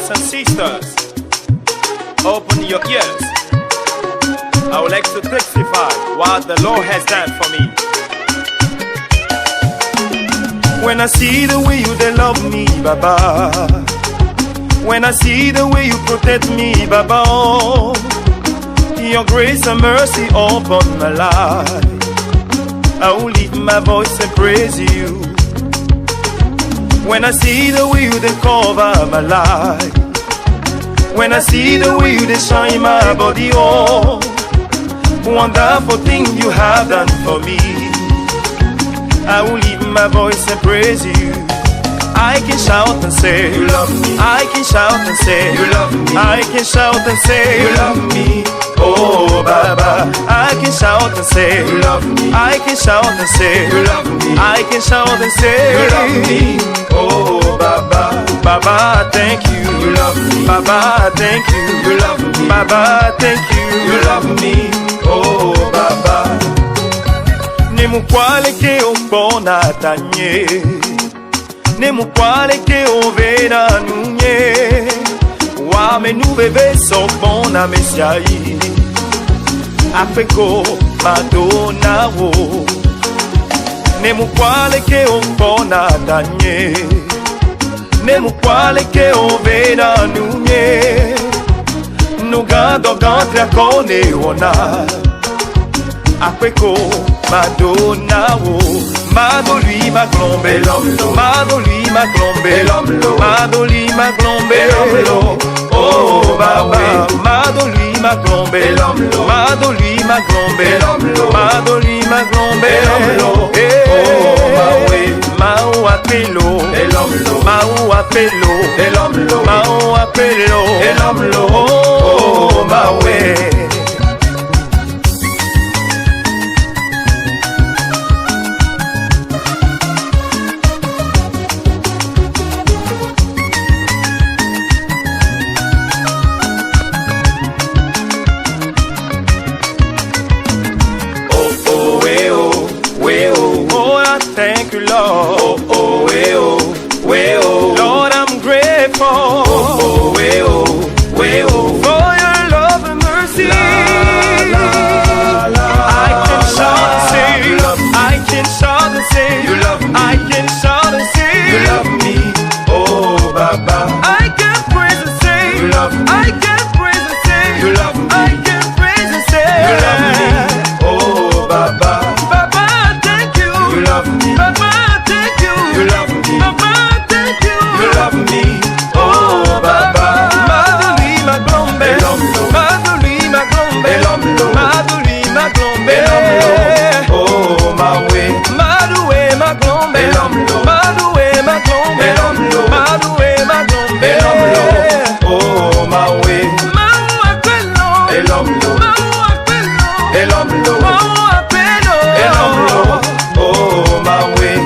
brothers and sisters, open your ears. I would like to testify what the Lord has done for me. When I see the way you they love me, Baba. When I see the way you protect me, Baba. Oh, your grace and mercy upon my life. I will lift my voice and praise you. When I see the way you they cover my life. When I see the way you they shine my body, oh, wonderful thing you have done for me. I will lift my voice and praise you. I can shout and say you love me. I can shout and say you love me. I can shout and say you love me. Oh Baba, I can shout and say you love me. I can shout and say you love me. I can shout and say you love me. Oh Baba, Baba, thank you. You love me. Baba, thank you. You love me. Baba, thank you. You love me. Oh Baba, ne mukwale ke ombona tanye, ne mukwale ke ovena nunye, wa me nu bebe sokbona mesiai, apeko madonna wo, ne mukwale ke ombona tanye, ne mukwale ke ovena nunye, nugado gantra kone ona. Apeko Madonna wo, Madoli ma glombe l'omlo, Madoli ma glombe l'omlo, Madoli ma glombe l'omlo, oh Baba, Madoli ma glombe l'omlo, Madoli ma glombe l'omlo, Madoli ma glombe l'omlo, oh Mawe, Mau apelo, l'omlo, Mau apelo, l'omlo, Mau apelo, l'omlo, oh Mawe. Thank you, Lord. Oh, oh, way, oh, way, oh. Lord, I'm grateful. Oh, oh, way, oh, way, oh. For your love and mercy. La, la, la, I can shout and say you love me. I can shout and say you love me. I can shout and say you love me. Oh, Baba. I can praise and say you love me. I can praise and say you love me. I can praise and say you love me. Oh, Baba. Baba, thank you. You love me. Baba, thank you. You love me. Baba, thank you. You love me. Oh, Baba. Madoli ma glombe. Madoli ma glombe. Madoli ma glombe. Oh, my way. Madoué ma glombe. Madoué ma glombe. Madoué ma glombe. Oh, my way. Mau apelo. Mau apelo. Mau apelo. Oh, my way.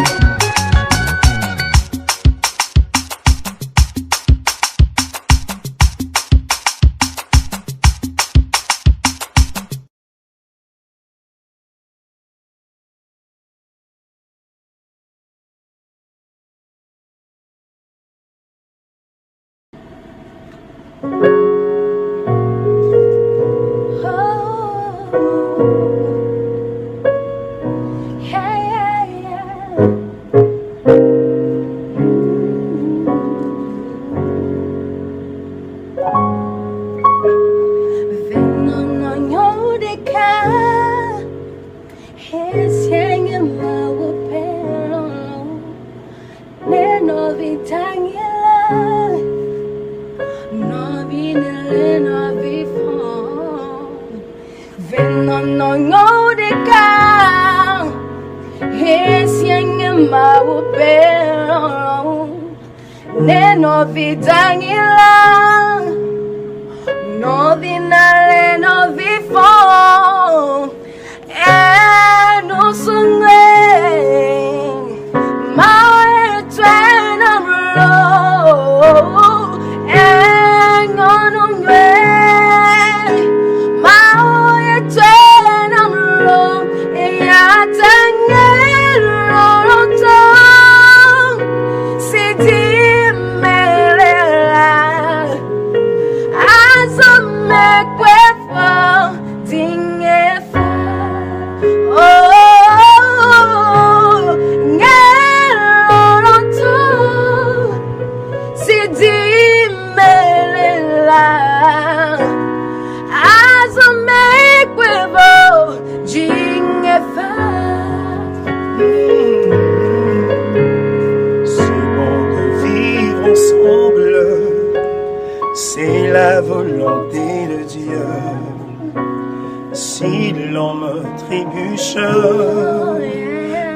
Si l'homme trébuche,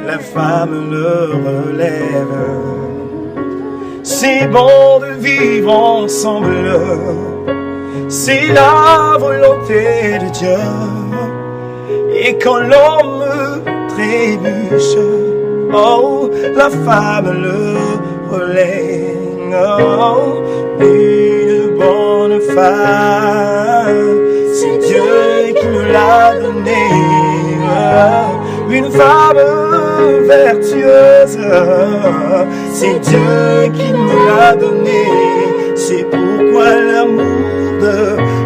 la femme le relève. C'est bon de vivre ensemble, c'est la volonté de Dieu. Et quand l'homme trébuche, oh, la femme le relève. Oh, une bonne femme, c'est Dieu qui me l'a donné. Une femme vertueuse, c'est Dieu qui me l'a donné. C'est pourquoi l'amour de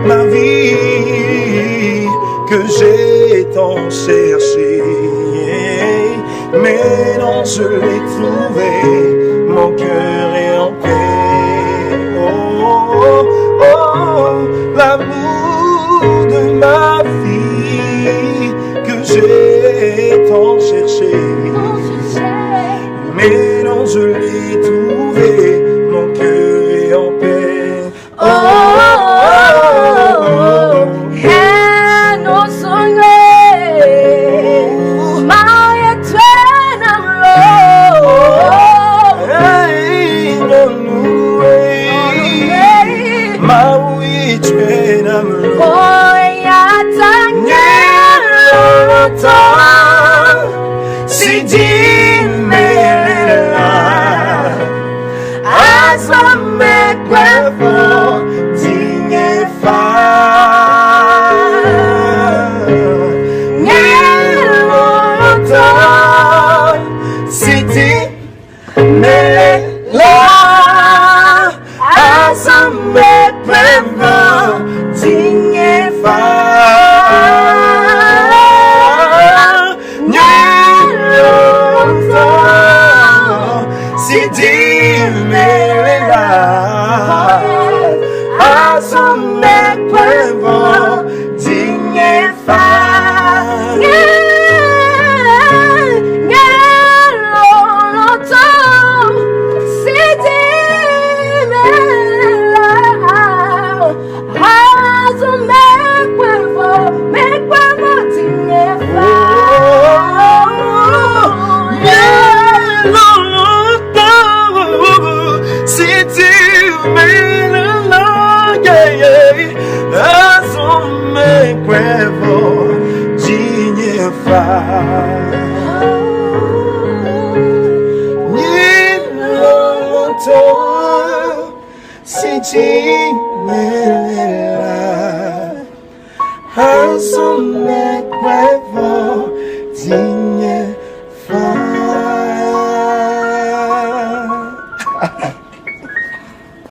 ma vie que j'ai tant cherché, mais non, je l'ai trouvé, mon cœur est en paix. Oh, oh, oh, l'amour de ma vie que j'ai tant cherché, mais non, je l'ai trouvé, mon cœur est en paix. Oh, oh, oh, oh. Si dimela azame kwefo dinyefa nyeloto si dimela azame kwefo dinyefa. Si dimela azame kwefo dinyefa. Si dimela azame kwefo